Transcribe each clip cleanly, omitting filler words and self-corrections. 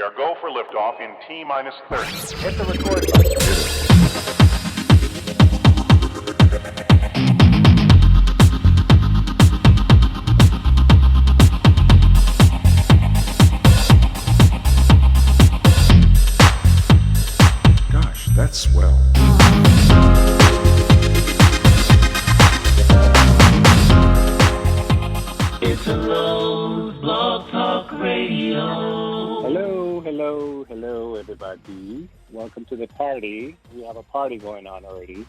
We are go for liftoff in T-minus 30. Hit the record button. Gosh, that's swell. It's a Rose Blog Talk Radio. Hello, everybody. Welcome to the party. We have a party going on already.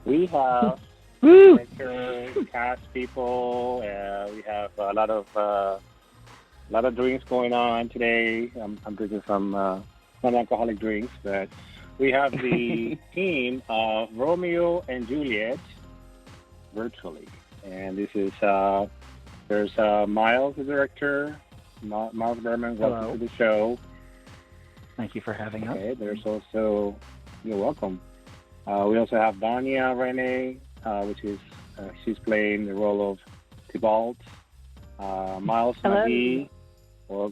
We have directors, cast people. We have a lot of drinks going on today. I'm drinking some non-alcoholic drinks, but we have the team of Romeo and Juliet virtually, and this is there's Miles, the director. Miles Berman, welcome to the show. Thank you for having us. Okay, there's also, you're welcome. We also have Dania Renee, which is, she's playing the role of Tybalt. Miles McGee, or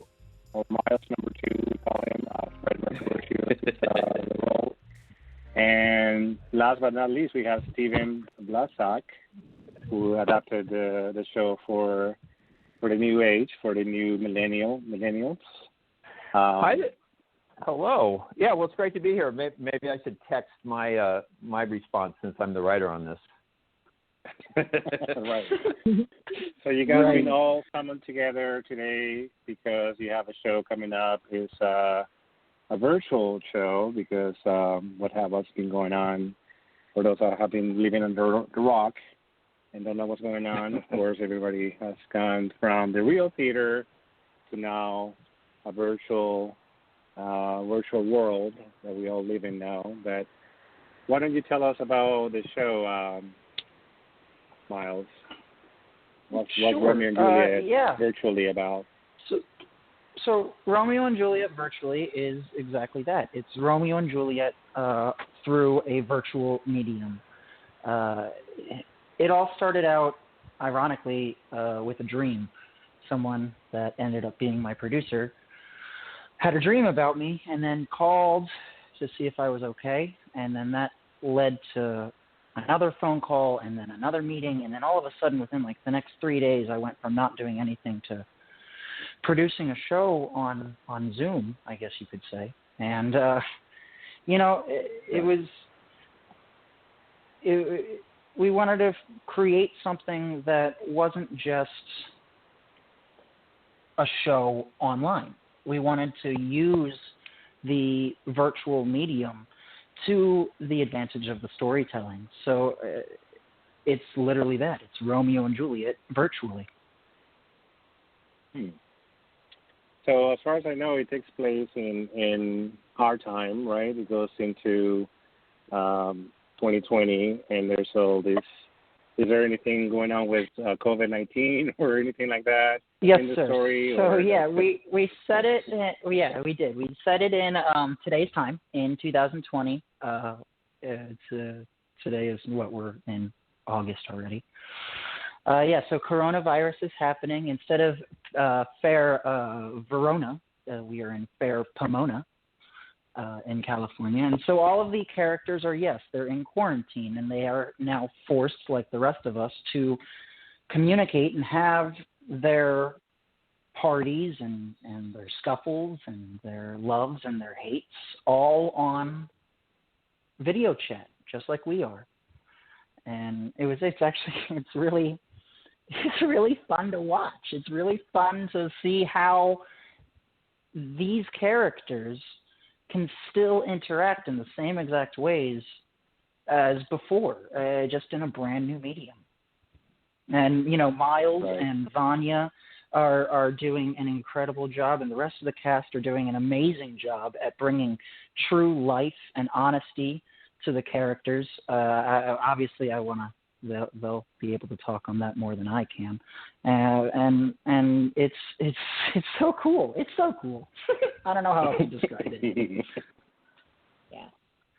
Miles number 2, we call him, Fred Mercury, the role. And last but not least, we have Stephen Blasak, who adapted the show for the new age, for the new millennials. Hello. Yeah, well, it's great to be here. Maybe I should text my my response since I'm the writer on this. Right. So you guys been all coming together today because you have a show coming up. It's a virtual show because what's been going on for those that have been living under the rock and don't know what's going on. Of course, everybody has gone from the real theater to now a virtual world that we all live in now. But why don't you tell us about the show, Miles? What's Romeo and Juliet virtually about? So Romeo and Juliet virtually is exactly that. It's Romeo and Juliet through a virtual medium. It all started out, ironically, with a dream. Someone that ended up being my producer had a dream about me and then called to see if I was okay. And then that led to another phone call and then another meeting. And then all of a sudden, within like the next 3 days, I went from not doing anything to producing a show on Zoom, I guess you could say. And, we wanted to create something that wasn't just a show online. We wanted to use the virtual medium to the advantage of the storytelling. So it's literally that. It's Romeo and Juliet virtually. So as far as I know, it takes place in our time, right? It goes into 2020, and there's all this. Is there anything going on with COVID-19 or anything like that? Yes, in the sir. Story, so we set it. We did. We set it in today's time in 2020. Today is what we're in August already. So coronavirus is happening. Instead of fair Verona, we are in fair Pomona in California. And so all of the characters they're in quarantine, and they are now forced, like the rest of us, to communicate and have their parties and their scuffles and their loves and their hates all on video chat, just like we are. And it's really fun to watch. It's really fun to see how these characters can still interact in the same exact ways as before, just in a brand new medium. And, Miles and Vanya are doing an incredible job, and the rest of the cast are doing an amazing job at bringing true life and honesty to the characters. Obviously, they'll be able to talk on that more than I can. And it's so cool. It's so cool. I don't know how else to describe it. Yeah.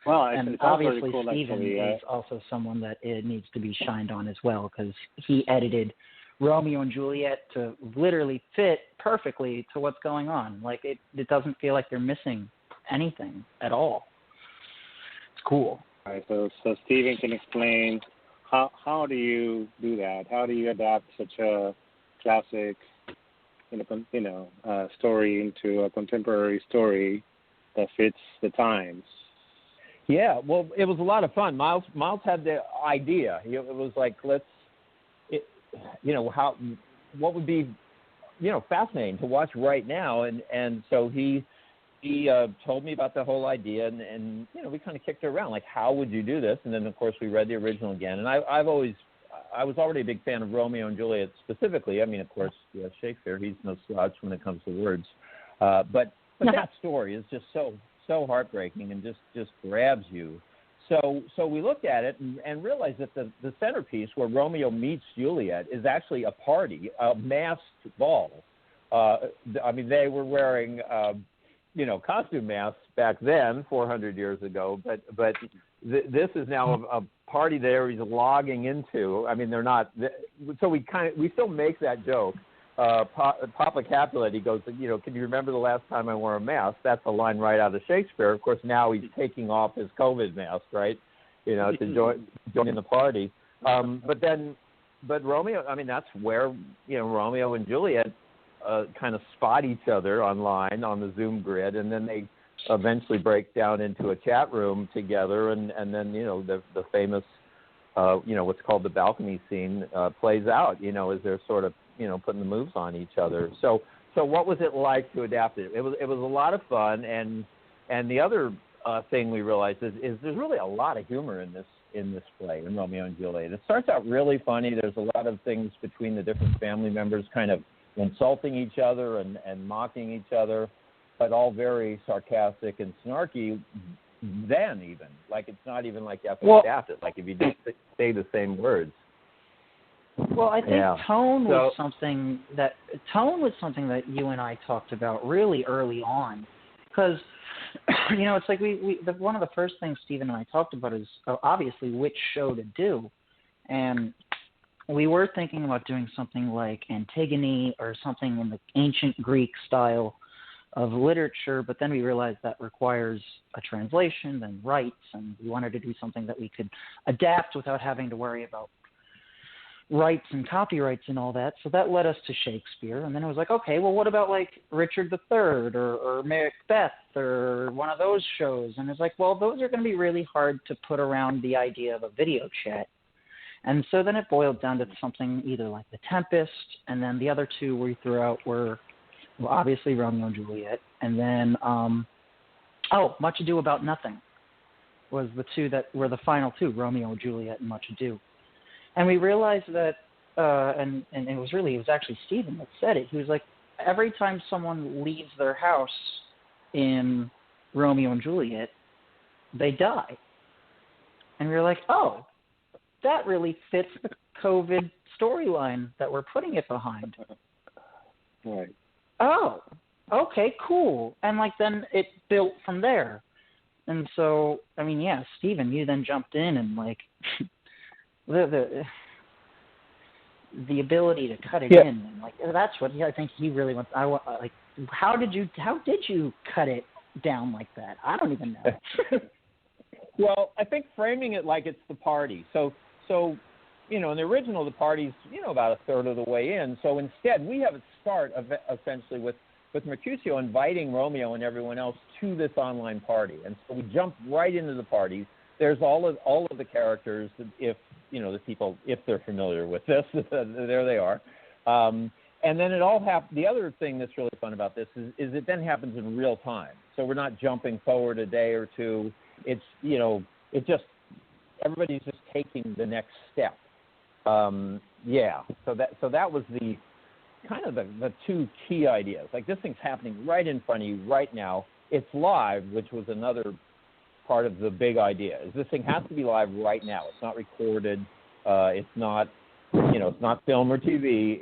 Well, and obviously Steven is also someone that it needs to be shined on as well, because he edited Romeo and Juliet to literally fit perfectly to what's going on. Like it doesn't feel like they're missing anything at all. It's cool. All right, so Stephen can explain how do you do that? How do you adapt such a classic, story into a contemporary story that fits the times? Yeah, well, it was a lot of fun. Miles had the idea. It was like, what would be, fascinating to watch right now, and so he told me about the whole idea, and we kind of kicked it around, like, how would you do this? And then, of course, we read the original again, and I was already a big fan of Romeo and Juliet specifically. I mean, of course, Shakespeare, he's no slouch when it comes to words, but that story is just so heartbreaking and just grabs you. So we looked at it and realized that the centerpiece where Romeo meets Juliet is actually a party, a masked ball. They were wearing costume masks back then, 400 years ago, but this is now a party there he's logging into. I mean, they're not. So we still make that joke. Pops Capulet, he goes, can you remember the last time I wore a mask? That's a line right out of Shakespeare. Of course, now he's taking off his COVID mask, right? To join in the party. But Romeo, that's where, Romeo and Juliet kind of spot each other online on the Zoom grid, and then they eventually break down into a chat room together, and then, the famous, what's called the balcony scene plays out, as they're sort of, putting the moves on each other. So what was it like to adapt it? It was a lot of fun, and the other thing we realized is there's really a lot of humor in this play, in Romeo and Juliet. It starts out really funny. There's a lot of things between the different family members kind of insulting each other and mocking each other, but all very sarcastic and snarky then even. Like, it's not even like you have to adapt it. Like, if you just say the same words. Well, I think tone was something that you and I talked about really early on, because it's like one of the first things Stephen and I talked about is obviously which show to do, and we were thinking about doing something like Antigone or something in the ancient Greek style of literature, but then we realized that requires a translation and rights, and we wanted to do something that we could adapt without having to worry about rights and copyrights and all that. So that led us to Shakespeare, and then it was like, okay, well, what about like Richard III or Macbeth or one of those shows? And it's like, well, those are going to be really hard to put around the idea of a video chat. And so then it boiled down to something either like The Tempest, and then the other two we threw out were, well, obviously Romeo and Juliet, and then Much Ado About Nothing was the two that were the final two, Romeo and Juliet and Much Ado. And we realized that, and it was actually Stephen that said it. He was like, every time someone leaves their house in Romeo and Juliet, they die. And we were like, oh, that really fits the COVID storyline that we're putting it behind. Right. Oh, okay, cool. And like then it built from there. And so, Stephen, you then jumped in and like the ability to cut it in, and like that's what I think he really wants. How did you cut it down like that? I don't even know. Well, I think framing it like it's the party. So in the original, the party's about a third of the way in. So instead, we have it start essentially with Mercutio inviting Romeo and everyone else to this online party, and so we jump right into the party. There's all of the characters, if the people, if they're familiar with this, there they are. And then it all the other thing that's really fun about this is it then happens in real time. So we're not jumping forward a day or two. It's everybody's just taking the next step. So that was the kind of the two key ideas. Like, this thing's happening right in front of you right now. It's live, which was another part of the big idea. Is this thing has to be live right now. It's not recorded. It's not it's not film or TV.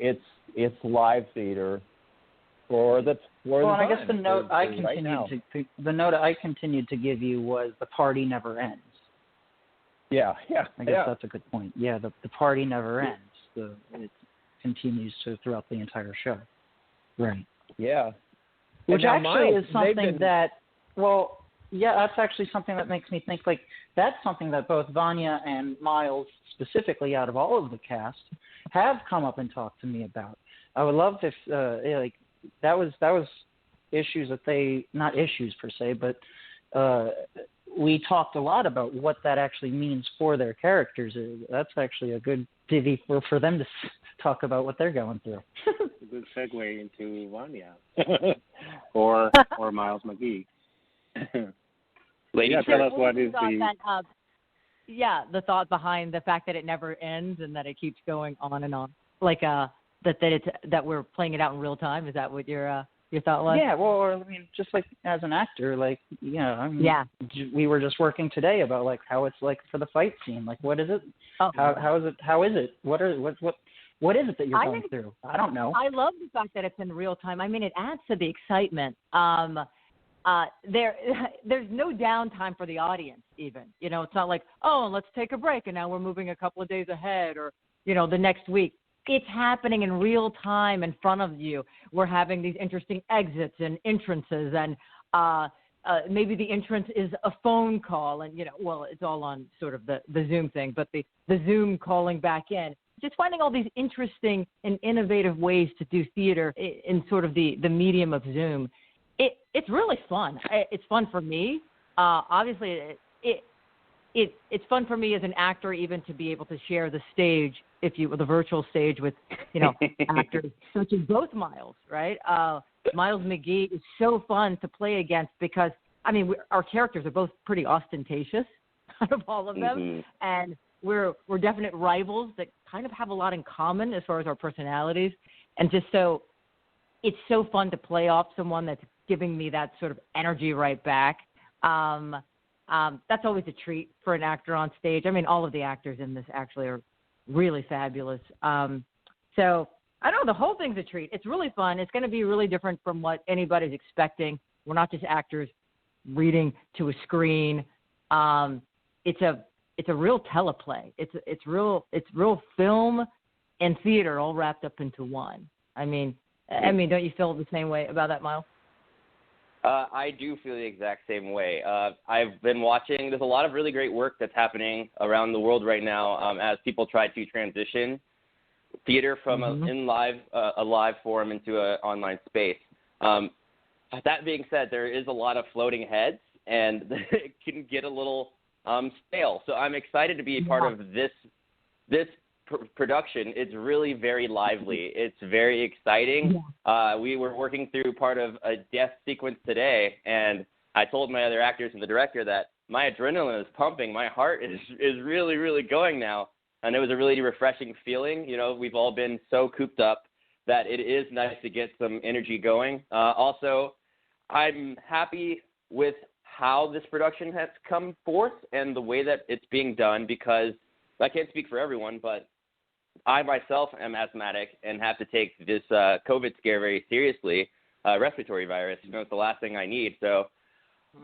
It's live theater for the Well, and I guess the time, note for I right now. continued to give you was the party never ends. Yeah. I guess that's a good point. Yeah, the party never ends. continues to throughout the entire show. Right. Yeah. Which now actually Miles, is something they've been- that, well, yeah, that's actually something that makes me think, like, that's something that both Vanya and Miles, specifically out of all of the cast, have come up and talked to me about. I would love if, like, that was issues that they, not issues per se, but we talked a lot about what that actually means for their characters. That's actually a good divvy for them to talk about what they're going through. A good segue into Vanya or Miles McGee. Lady, tell us what is the... the thought behind the fact that it never ends and that it keeps going on and on, like that we're playing it out in real time. Is that what your thought was? Yeah, well, I mean, just like as an actor, like, I mean, we were just working today about like how it's like for the fight scene. Like, what is it? Oh. How is it? What is it that you're going through? I don't know. I love the fact that it's in real time. I mean, it adds to the excitement. There's no downtime for the audience even. It's not like, oh, let's take a break and now we're moving a couple of days ahead or, the next week. It's happening in real time in front of you. We're having these interesting exits and entrances and maybe the entrance is a phone call and, it's all on sort of the Zoom thing, but the Zoom calling back in. Just finding all these interesting and innovative ways to do theater in sort of the medium of Zoom. It's really fun. It's fun for me. Obviously, it's fun for me as an actor even to be able to share the stage, the virtual stage with, actors such as both Miles, right? Miles McGee is so fun to play against because, I mean, our characters are both pretty ostentatious out of all of them, and we're definite rivals that kind of have a lot in common as far as our personalities, and just so it's so fun to play off someone that's giving me that sort of energy right back. That's always a treat for an actor on stage. I mean, all of the actors in this actually are really fabulous. So I don't know, the whole thing's a treat. It's really fun. It's going to be really different from what anybody's expecting. We're not just actors reading to a screen. It's a real teleplay. It's real film and theater all wrapped up into one. I mean, don't you feel the same way about that, Miles? I do feel the exact same way. I've been watching. There's a lot of really great work that's happening around the world right now as people try to transition theater from a live form into an online space. That being said, there is a lot of floating heads, and it can get a little stale. So I'm excited to be a part of this production. It's really very lively. It's very exciting. We were working through part of a death sequence today, and I told my other actors and the director that my adrenaline is pumping. My heart is really, really going now, and it was a really refreshing feeling. We've all been so cooped up that it is nice to get some energy going. Also, I'm happy with how this production has come forth and the way that it's being done, because I can't speak for everyone, but I myself am asthmatic and have to take this COVID scare very seriously, respiratory virus. It's the last thing I need. So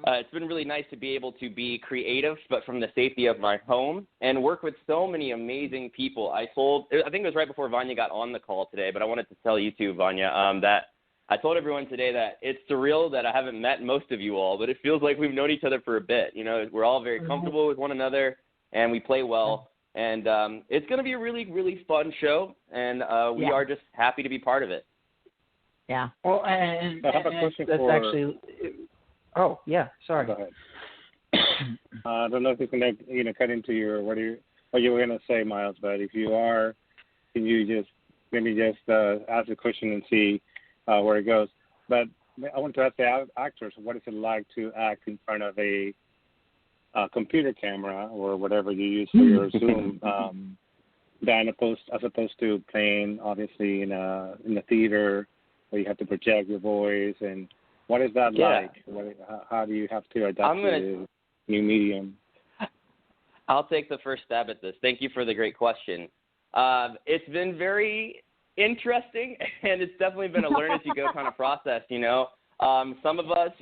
it's been really nice to be able to be creative, but from the safety of my home, and work with so many amazing people. I think it was right before Vanya got on the call today, but I wanted to tell you too, Vanya, that I told everyone today that it's surreal that I haven't met most of you all, but it feels like we've known each other for a bit. We're all very comfortable with one another, and we play well. And it's going to be a really, really fun show, and we are just happy to be part of it. Yeah. Well, and I have a question that's for... actually... Oh, yeah, sorry. Go ahead. I don't know if you can cut into what you were going to say, Miles, but if you are, can you just ask a question and see where it goes? But I want to ask the actors, what is it like to act in front of a computer camera or whatever you use for your Zoom, as opposed to playing obviously in the theater where you have to project your voice, and what is that like? How do you have to adapt to the new medium? I'll take the first stab at this. Thank you for the great question. It's been very interesting, and it's definitely been a learn as you go kind of process. Some of us,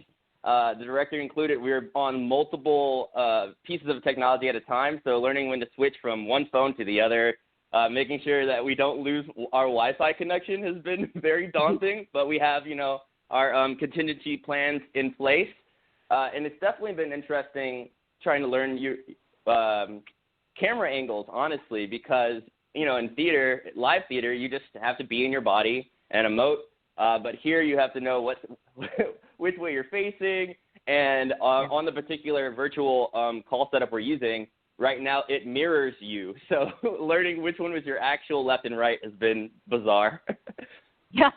the director included, we were on multiple pieces of technology at a time, so learning when to switch from one phone to the other Making sure that we don't lose our Wi-Fi connection has been very daunting, but we have, our contingency plans in place. And it's definitely been interesting trying to learn your camera angles, honestly, because, in theater, live theater, you just have to be in your body and emote. But here you have to know which way you're facing. And on the particular virtual call setup we're using, right now it mirrors you. So learning which one was your actual left and right has been bizarre. Yeah.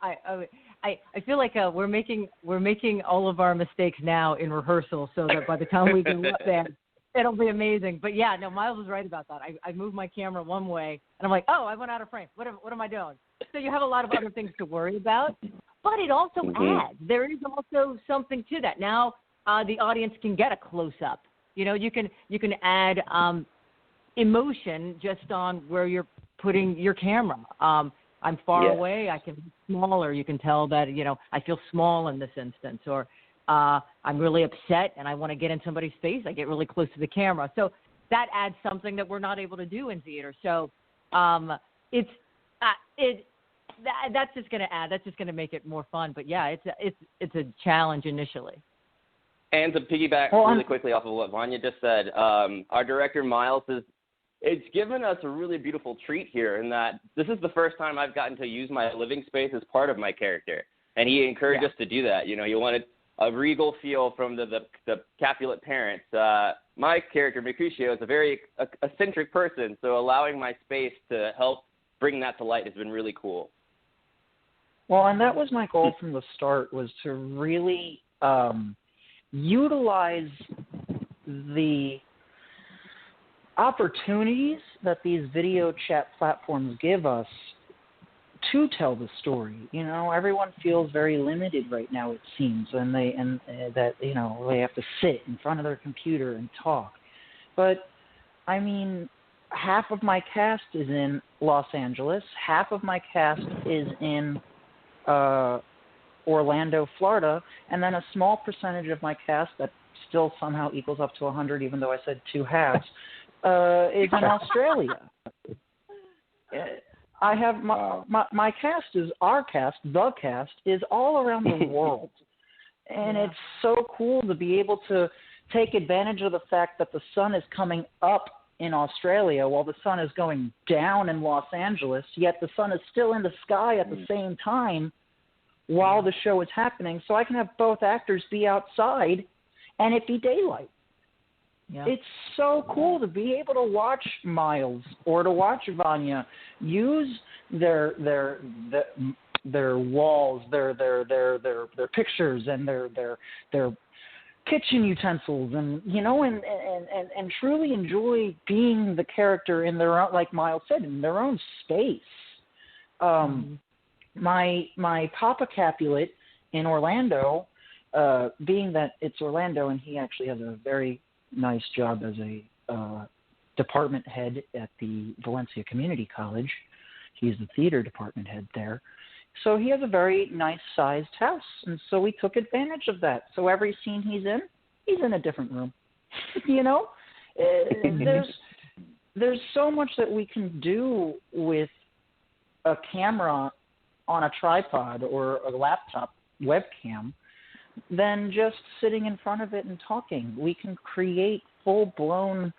I feel like we're making all of our mistakes now in rehearsal, so that by the time we go up there, it'll be amazing. But yeah, no, Miles was right about that. I moved my camera one way, and I'm like, oh, I went out of frame. What am I doing? So you have a lot of other things to worry about, but it also adds. There is also something to that. Now the audience can get a close up. You can add emotion just on where you're putting your camera. I'm far away. I can be smaller. You can tell that, I feel small in this instance. Or I'm really upset and I want to get in somebody's face. I get really close to the camera. So that adds something that we're not able to do in theater. So that's just going to add. That's just going to make it more fun. But yeah, it's a challenge initially. And to piggyback really quickly off of what Vanya just said, our director Miles it's given us a really beautiful treat here in that this is the first time I've gotten to use my living space as part of my character. And he encouraged us to do that. He wanted a regal feel from the Capulet parents. My character, Mercutio, is a very eccentric person, so allowing my space to help bring that to light has been really cool. Well, and that was my goal from the start, was to really utilize the opportunities that these video chat platforms give us to tell the story. Everyone feels very limited right now, it seems, and they have to sit in front of their computer and talk. But I mean, half of my cast is in Los Angeles, half of my cast is in Orlando, Florida, and then a small percentage of my cast that still somehow equals up to 100, even though I said two halves, is in Australia. I have my cast is our cast, the cast is all around the world, and it's so cool to be able to take advantage of the fact that the sun is coming up in Australia while the sun is going down in Los Angeles, yet the sun is still in the sky at the same time while the show is happening, so I can have both actors be outside and it be daylight. Yeah. It's so cool to be able to watch Miles or to watch Vanya use their walls, their pictures, and their kitchen utensils, and and truly enjoy being the character in their own, like Miles said, in their own space. My Papa Capulet in Orlando, being that it's Orlando, and he actually has a very nice job as a department head at the Valencia Community College. He's the theater department head there. So he has a very nice-sized house, and so we took advantage of that. So every scene he's in a different room. There's so much that we can do with a camera on a tripod or a laptop webcam than just sitting in front of it and talking. We can create full-blown,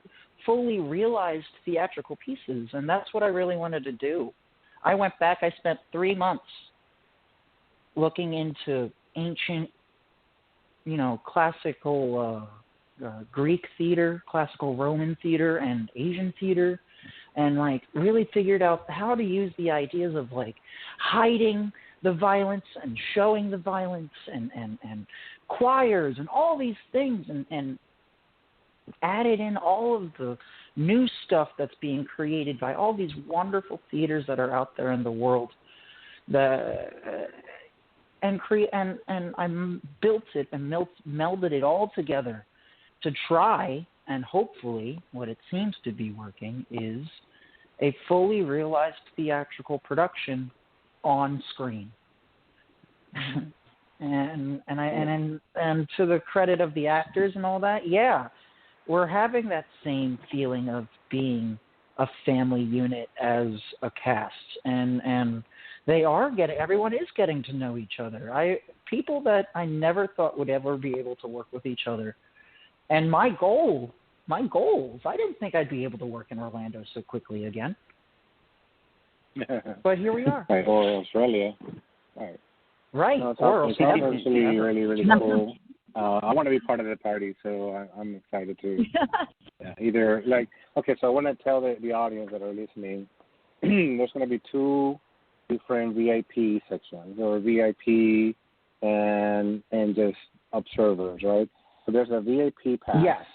fully realized theatrical pieces, and that's what I really wanted to do. I went back, I spent 3 months looking into ancient, classical Greek theater, classical Roman theater, and Asian theater, and really figured out how to use the ideas of hiding the violence and showing the violence and choirs and all these things, and added in all of the new stuff that's being created by all these wonderful theaters that are out there in the world. And I built it and melded it all together to try, and hopefully what it seems to be working is a fully realized theatrical production on screen. and to the credit of the actors and all that, we're having that same feeling of being a family unit as a cast, and everyone is getting to know each other. People that I never thought would ever be able to work with each other, and my goals. I didn't think I'd be able to work in Orlando so quickly again, but here we are. Right, or Australia. Right. No, it's or actually really, really cool. I want to be part of the party, so I'm excited to either so I want to tell the audience that are listening, there's going to be 2 different VIP sections, or VIP and just observers, right? So there's a VIP pass. Yes.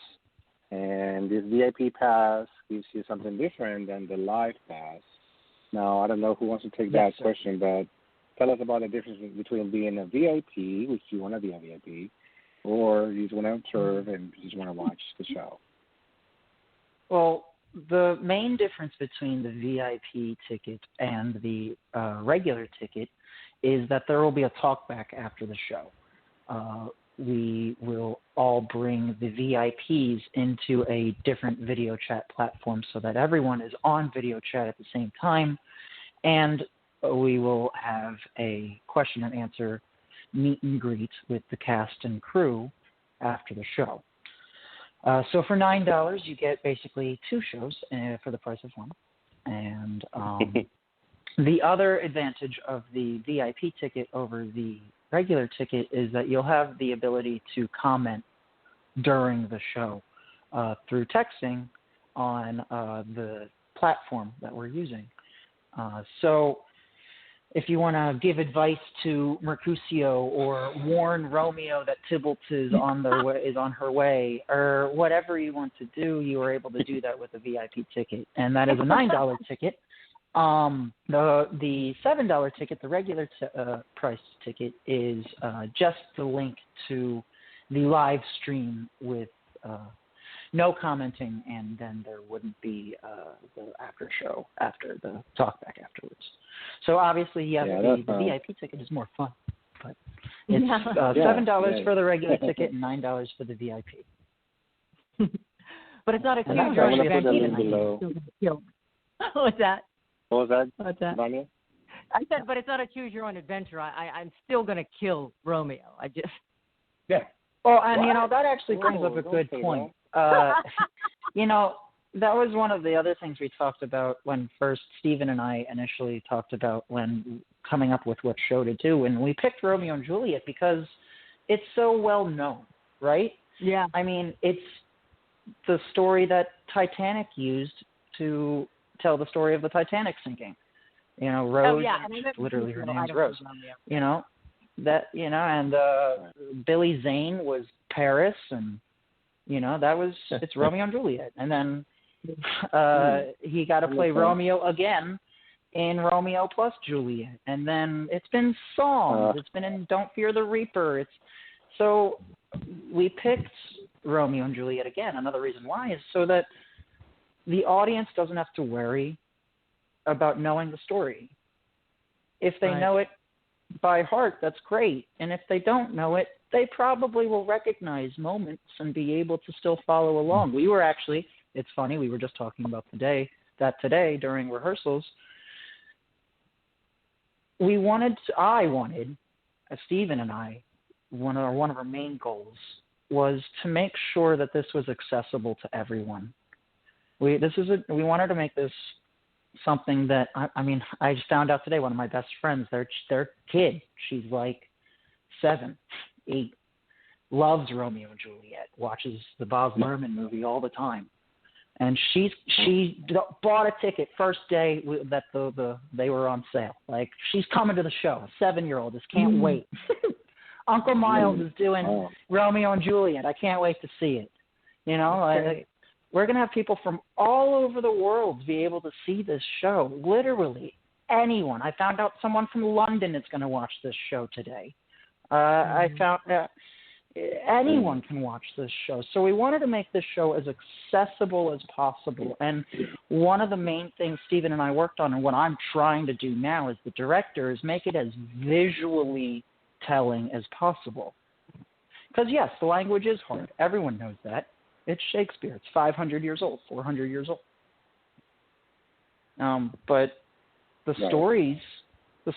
And this VIP pass gives you something different than the live pass. Now, I don't know who wants to take that question, but tell us about the difference between being a VIP, which you want to be a VIP, or you just want to observe and you just want to watch the show. Well, the main difference between the VIP ticket and the regular ticket is that there will be a talkback after the show. We will all bring the VIPs into a different video chat platform so that everyone is on video chat at the same time, and we will have a question and answer meet and greet with the cast and crew after the show. So for $9, you get basically 2 shows for the price of 1. And the other advantage of the VIP ticket over the regular ticket is that you'll have the ability to comment during the show through texting on the platform that we're using. So if you want to give advice to Mercutio or warn Romeo that Tybalt is on her way, or whatever you want to do, you are able to do that with a VIP ticket, and that is a $9 ticket. The $7 ticket, the regular price ticket, is just the link to the live stream with no commenting, and then there wouldn't be the after show after the talkback afterwards. So obviously, the VIP ticket is more fun, but it's $7 for the regular ticket and $9 for the VIP. But it's not a huge I'm going to put the link below. What's that? What was that? What's that? Vanya? I said, but it's not a choose your own adventure. I'm still going to kill Romeo. Well, and that actually brings up a good point. That was one of the other things we talked about when first Stephen and I initially talked about when coming up with what show to do. And we picked Romeo and Juliet because it's so well known, right? Yeah. I mean, it's the story that Titanic used to tell the story of the Titanic sinking. Rose, literally her name's Rose. And Billy Zane was Paris, and it's Romeo and Juliet. And then he got to play Romeo again in Romeo plus Juliet. And then it's been songs. It's been in Don't Fear the Reaper. So we picked Romeo and Juliet again. Another reason why is so that the audience doesn't have to worry about knowing the story. If they know it by heart, that's great. And if they don't know it, they probably will recognize moments and be able to still follow along. We were actually, it's funny, we were just talking about today during rehearsals, Stephen and I, one of our main goals was to make sure that this was accessible to everyone. We wanted to make this something that I just found out today. One of my best friends, their kid, she's like 7, 8, loves Romeo and Juliet, watches the Baz Luhrmann movie all the time, and she bought a ticket first day that they were on sale. Like, she's coming to the show. A 7-year-old just can't wait. Uncle Miles is doing Romeo and Juliet. I can't wait to see it. We're going to have people from all over the world be able to see this show. Literally anyone. I found out someone from London is going to watch this show today. I found anyone can watch this show. So we wanted to make this show as accessible as possible. And one of the main things Stephen and I worked on, and what I'm trying to do now as the director, is make it as visually telling as possible. Because, yes, the language is hard. Everyone knows that. It's Shakespeare. It's 500 years old, 400 years old. But the Right.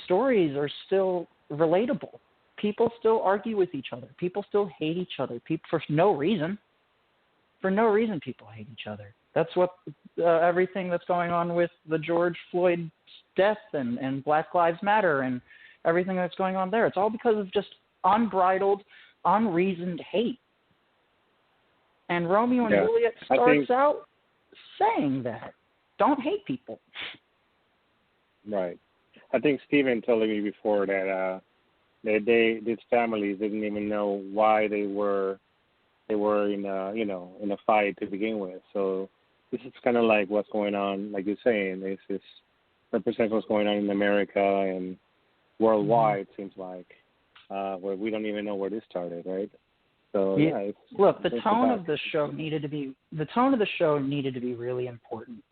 stories are still relatable. People still argue with each other. People still hate each other. People for no reason. For no reason, people hate each other. That's what everything that's going on with the George Floyd death and Black Lives Matter and everything that's going on there. It's all because of just unbridled, unreasoned hate. And Romeo and Juliet starts out saying that. Don't hate people. Right. I think Stephen told me before that these families didn't even know why they were in a fight to begin with. So this is kind of like what's going on, like you're saying. This represents what's going on in America and worldwide. It seems like where we don't even know where this started, right? So look, the tone of the show needed to be really important.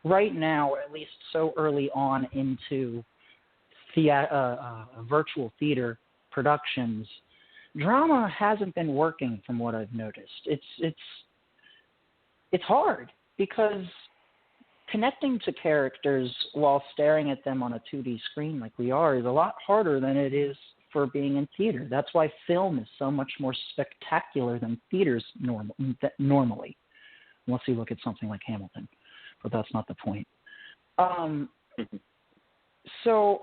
Right now, at least so early on into virtual theater productions, drama hasn't been working from what I've noticed. It's hard because connecting to characters while staring at them on a 2D screen like we are is a lot harder than it is for being in theater. That's why film is so much more spectacular than theaters normally, unless you look at something like Hamilton, but that's not the point. So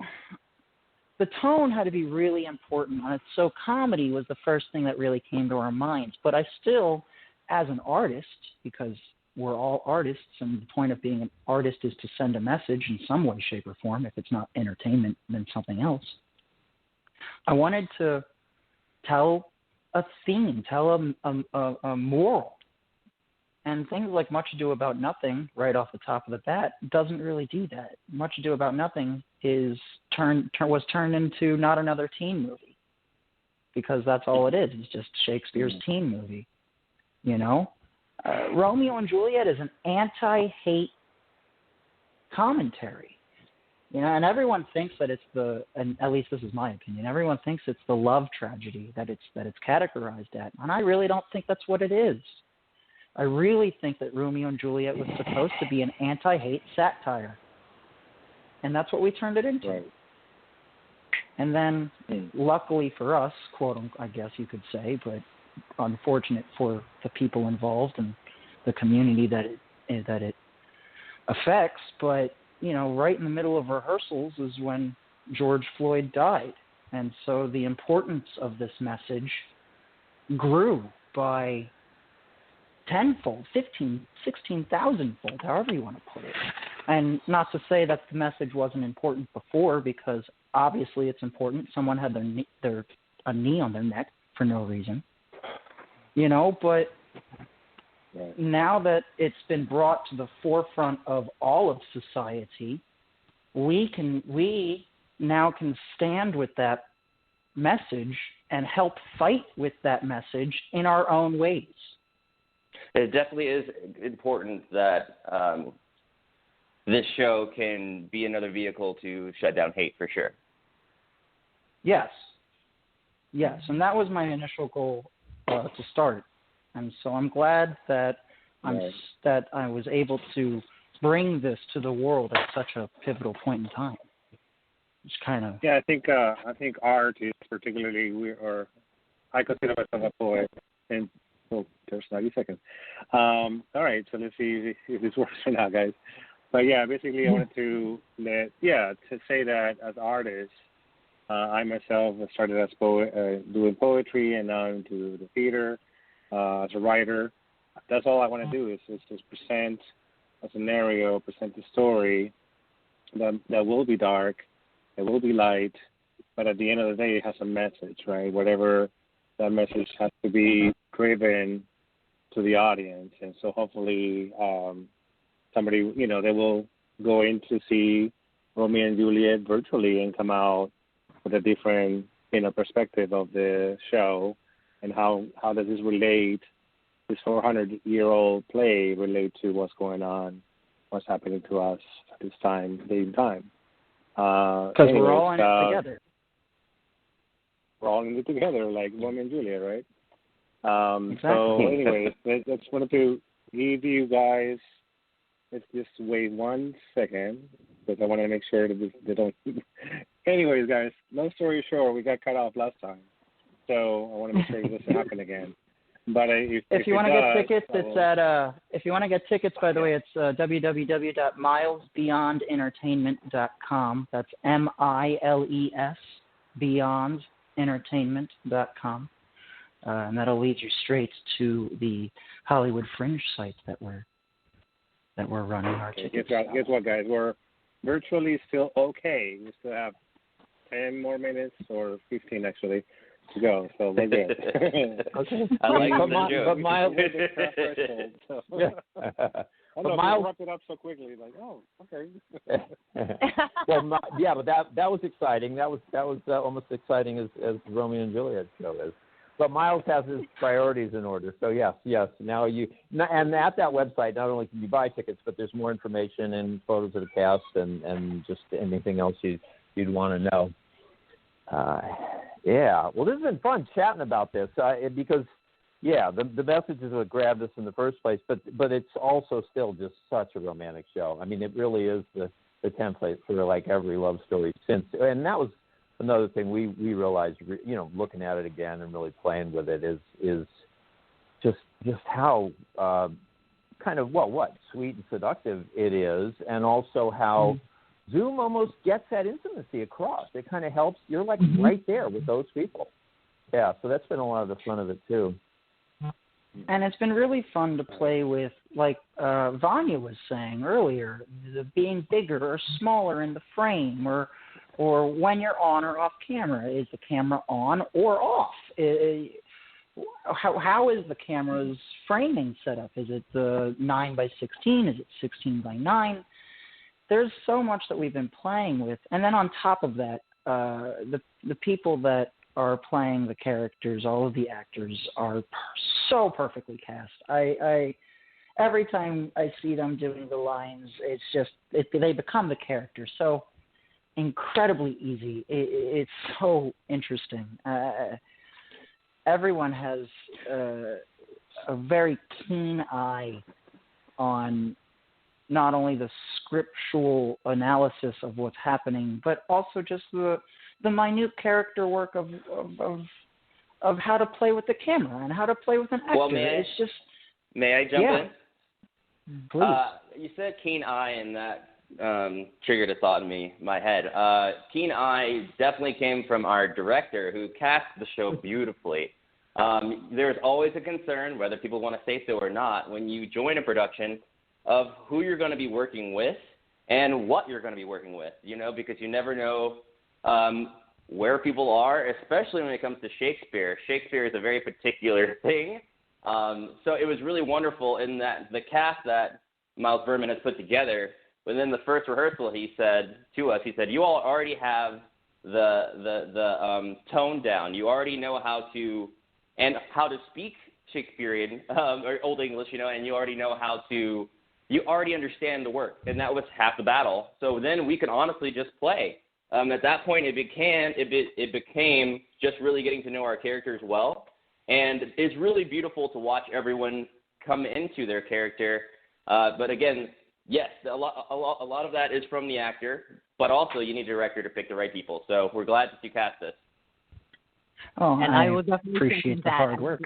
the tone had to be really important. So comedy was the first thing that really came to our minds. But I still, as an artist, because we're all artists, and the point of being an artist is to send a message in some way, shape, or form. If it's not entertainment, then something else. I wanted to tell a theme, tell a moral. And things like Much Ado About Nothing, right off the top of the bat, doesn't really do that. Much Ado About Nothing was turned into not another teen movie, because that's all it is. It's just Shakespeare's teen movie. You know, Romeo and Juliet is an anti-hate commentary. You know, and everyone thinks that and at least this is my opinion, everyone thinks it's the love tragedy that it's categorized at, and I really don't think that's what it is. I really think that Romeo and Juliet was supposed to be an anti-hate satire. And that's what we turned it into. Right. And then, luckily for us, quote unquote, I guess you could say, but unfortunate for the people involved and the community that it affects, but, you know, right in the middle of rehearsals is when George Floyd died. And so the importance of this message grew by tenfold, 15, 16,000-fold, however you want to put it. And not to say that the message wasn't important before, because obviously it's important. Someone had a knee on their neck for no reason, you know. But now that it's been brought to the forefront of all of society, we now can stand with that message and help fight with that message in our own ways. It definitely is important that this show can be another vehicle to shut down hate, for sure. Yes, and that was my initial goal to start, and so I'm glad that that I was able to bring this to the world at such a pivotal point in time. It's kind of I think art is particularly I consider myself a poet, and there's 90 seconds. All right, so let's see if this works or not, guys. But basically I wanted to say that as artists, I myself started as doing poetry, and now into the theater as a writer. That's all I want to do is just present a scenario, present a story that will be dark, that will be light, but at the end of the day it has a message, right? Whatever that message has to be driven to the audience. And so hopefully somebody, they will go in to see Romeo and Juliet virtually and come out with a different, perspective of the show, and how does this relate, this 400-year-old play relate to what's going on, what's happening to us at this time, day and time. Because we're all in it together. We're all in it together, like Romeo and Juliet, right? Exactly. So anyway, I just wanted to give you guys let's just wait 1 second because I want to make sure that they don't. Anyways, guys, long story short, we got cut off last time, so I want to make sure it doesn't happen again. But if you want to get tickets, it's at if you want to get tickets, by the way, it's www.milesbeyondentertainment.com. That's MILES beyondentertainment.com. And that'll lead you straight to the Hollywood Fringe site that we're running our tickets. Guess what, guys? We're virtually still okay. We still have 10 more minutes, or 15 actually, to go. So we're good. Okay. I like the joke. But Miles, I know, Miles wrapped it up so quickly. Like, oh, okay. well, yeah, but that was exciting. That was almost exciting as Romeo and Juliet show is. But Miles has his priorities in order. So yes. Now and at that website, not only can you buy tickets, but there's more information and photos of the cast and just anything else you'd want to know. Yeah. Well, this has been fun chatting about this because, yeah, the message is what grabbed us in the first place, but it's also still just such a romantic show. I mean, it really is the template for like every love story since, and that was another thing we realized, looking at it again and really playing with it is just how kind of what sweet and seductive it is, and also how Zoom almost gets that intimacy across. It kind of helps. You're like right there with those people. Yeah, so that's been a lot of the fun of it too. And it's been really fun to play with, like Vanya was saying earlier, the being bigger or smaller in the frame, or when you're on or off camera. Is the camera on or off? How is the camera's framing set up? Is it 9:16? Is it 16:9? There's so much that we've been playing with. And then on top of that, the people that are playing the characters, all of the actors are so perfectly cast. I every time I see them doing the lines, it's just they become the character so incredibly easy. It's so interesting. Everyone has a very keen eye on not only the scriptural analysis of what's happening, but also just the minute character work of how to play with the camera and how to play with an actor. Well, may I jump in? Please. You said keen eye, and that triggered a thought in my head. Keen eye definitely came from our director, who cast the show beautifully. There's always a concern, whether people want to say so or not, when you join a production, of who you're going to be working with and what you're going to be working with, because you never know where people are, especially when it comes to Shakespeare. Shakespeare is a very particular thing. So it was really wonderful in that the cast that Miles Berman has put together, within the first rehearsal, he said to us, you all already have the tone down. You already know how to speak Shakespearean or Old English, and you already know you already understand the work, and that was half the battle. So then we could honestly just play. At that point, it became just really getting to know our characters well, and it's really beautiful to watch everyone come into their character. But again, yes, a lot of that is from the actor, but also you need a director to pick the right people. So we're glad that you cast this. Oh, and I will definitely appreciate the hard work.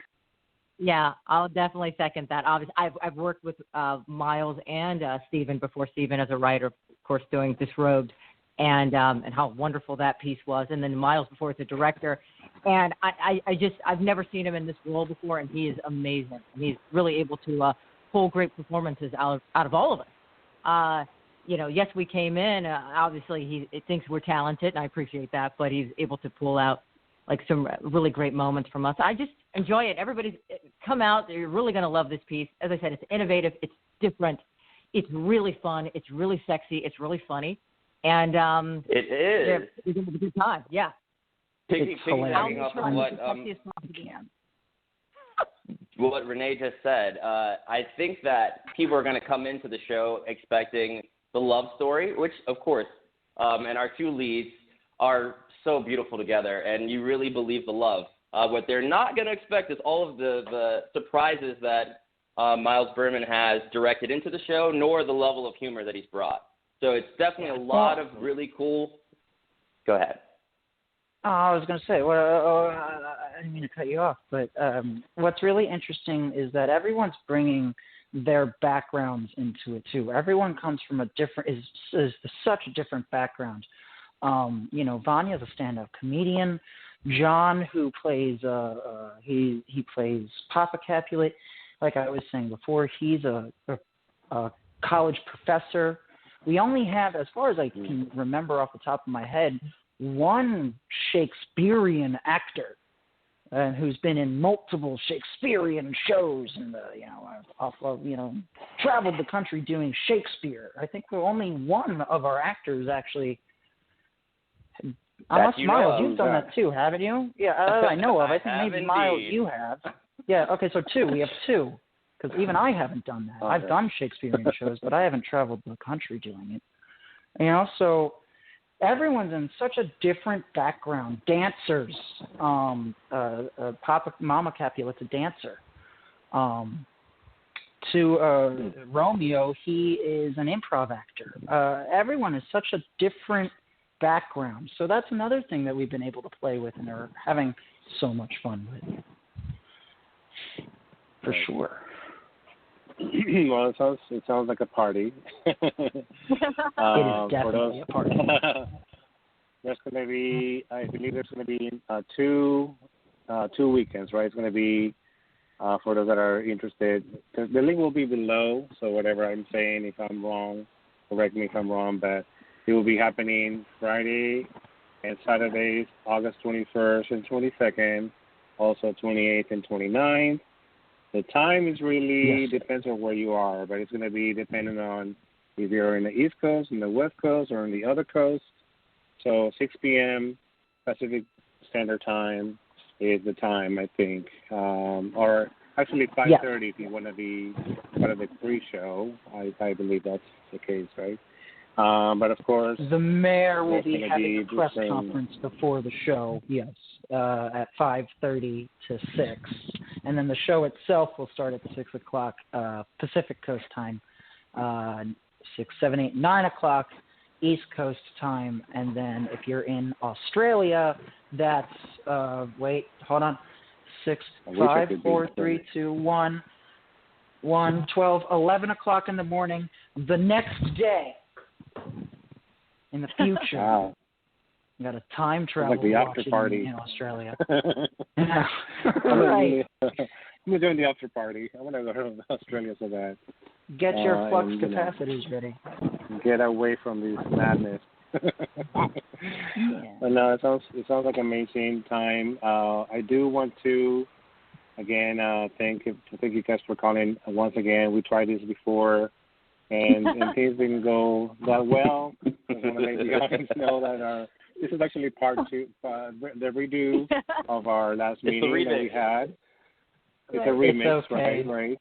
Yeah, I'll definitely second that. Obviously, I've worked with Miles and Stephen before. Stephen as a writer, of course, doing Disrobed, and how wonderful that piece was. And then Miles before as a director, and I've never seen him in this role before, and he is amazing. And he's really able to pull great performances out of all of us. Yes, we came in. Obviously, he thinks we're talented, and I appreciate that. But he's able to pull out like some really great moments from us. I just enjoy it. Everybody's come out. You're really going to love this piece. As I said, it's innovative. It's different. It's really fun. It's really sexy. It's really funny. And it is. You're going to have a good time. Yeah. Piggybacking off of what Renee just said, I think that people are going to come into the show expecting the love story, which, of course, and our two leads are so beautiful together, and you really believe the love. What they're not going to expect is all of the surprises that Miles Berman has directed into the show, nor the level of humor that he's brought. So it's definitely a lot of really cool. Go ahead. I was going to say, I didn't mean to cut you off, but what's really interesting is that everyone's bringing their backgrounds into it too. Everyone comes from is such a different background. Vanya's a stand-up comedian. John, who plays he plays Papa Capulet, like I was saying before, he's a college professor. We only have, as far as I can remember off the top of my head, one Shakespearean actor who's been in multiple Shakespearean shows and traveled the country doing Shakespeare. I think only one of our actors actually. Unless Miles, you've done that too, haven't you? Yeah, I know of. I think maybe Miles, you have. Yeah. Okay, so two. We have two. Because even I haven't done that. Okay. I've done Shakespearean shows, but I haven't traveled the country doing it. So everyone's in such a different background. Dancers. Mama Capulet's a dancer. To Romeo, he is an improv actor. Everyone is such a different background. So that's another thing that we've been able to play with and are having so much fun with. For sure. Well, it sounds like a party. It is definitely a party. There's going to be, I believe there's going to be two weekends, right? It's going to be, for those that are interested, the link will be below, so whatever I'm saying, if I'm wrong, correct me if I'm wrong, but it will be happening Friday and Saturdays, August 21st and 22nd, also 28th and 29th. The time is really depends on where you are, but it's going to be depending on if you're in the East Coast, in the West Coast, or in the other coast. So 6 p.m. Pacific Standard Time is the time, I think. Or actually 5:30 if you want to be part of the pre-show. I believe that's the case, right? But of course, the mayor will be having a press conference before the show. Yes, at 5:30 to 6, and then the show itself will start at 6 o'clock Pacific Coast time, 6, 7, 8, 9 o'clock East Coast time, and then if you're in Australia, that's 6, 5, 4, 3, 2, 1, 12, 11 o'clock in the morning the next day. In the future, wow. You got a time travel like the after party in Australia. Yeah. Right. I'm doing the after party. I want to go to Australia so bad. Get your flux capacities ready. Get away from this madness. But no, it sounds like an amazing time. I do want to again thank you guys for calling once again. We tried this before. And things didn't go that well. I want to let the audience know that this is actually part two, the redo of our last meeting that we had. It's a remix, okay. Right?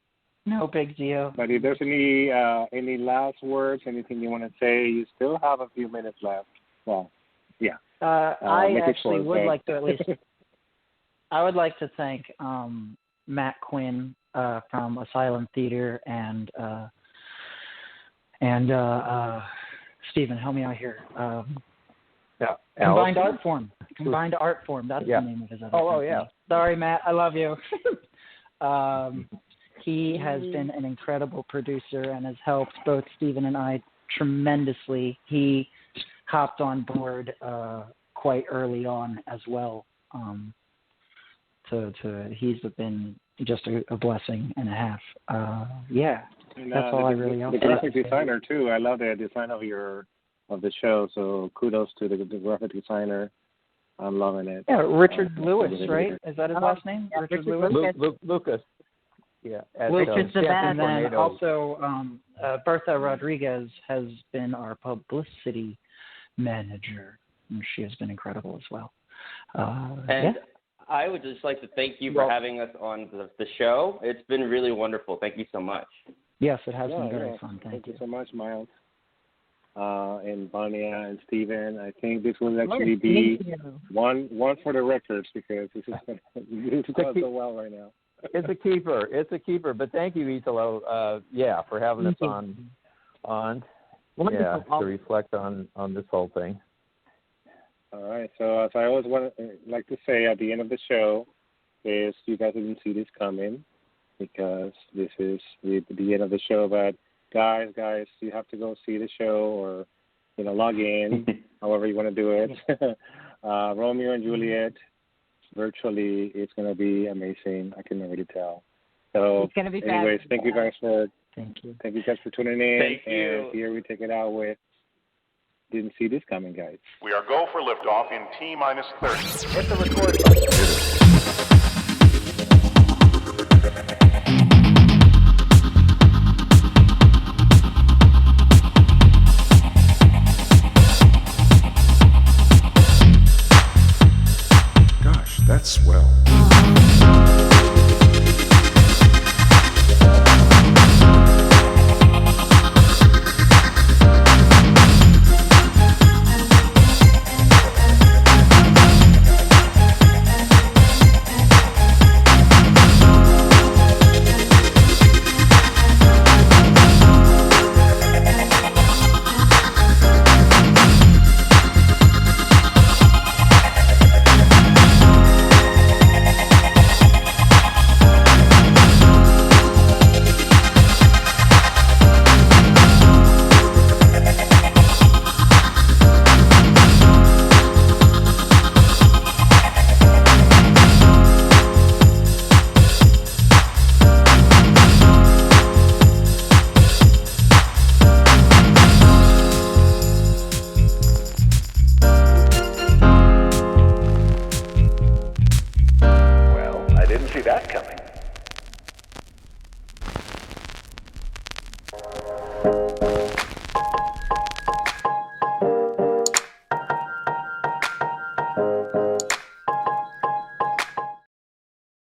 No big deal. But if there's any last words, anything you want to say, you still have a few minutes left. Well, yeah. I actually would like to at least. I would like to thank Matt Quinn from Asylum Theater and Stephen, help me out here. Combined Art Form. That's the name of his other company. Yeah. Sorry, Matt. I love you. He has been an incredible producer and has helped both Stephen and I tremendously. He hopped on board quite early on as well. He's been just a blessing and a half. And, that's all I really offer. The graphic designer too. I love the design of the show. So kudos to the graphic designer. I'm loving it. Yeah, Richard Lewis, right? Is that his last name? Yeah, Richard Lewis. Lucas. Yeah. Lucas, and then also Bertha Rodriguez has been our publicity manager, and she has been incredible as well. I would just like to thank you for having us on the show. It's been really wonderful. Thank you so much. Yes, it has been very fun. Thank you so much, Miles. And Vanya and Stephen. I think this will actually be one for the records because this is going so well right now. It's a keeper. It's a keeper. But thank you, Italo, for having us on. To reflect on this whole thing. All right. So as I always like to say at the end of the show is you guys didn't see this coming because this is the end of the show. But guys, you have to go see the show or log in, however you want to do it. Romeo and Juliet virtually, it's going to be amazing. I can already tell. So, it's going to be anyways, fabulous. thank you guys for tuning in. Thank you. And here we take it out with didn't see this coming, guys. We are go for liftoff in T-minus 30. Hit the record button. Gosh, that's swell. Well, I didn't see that coming.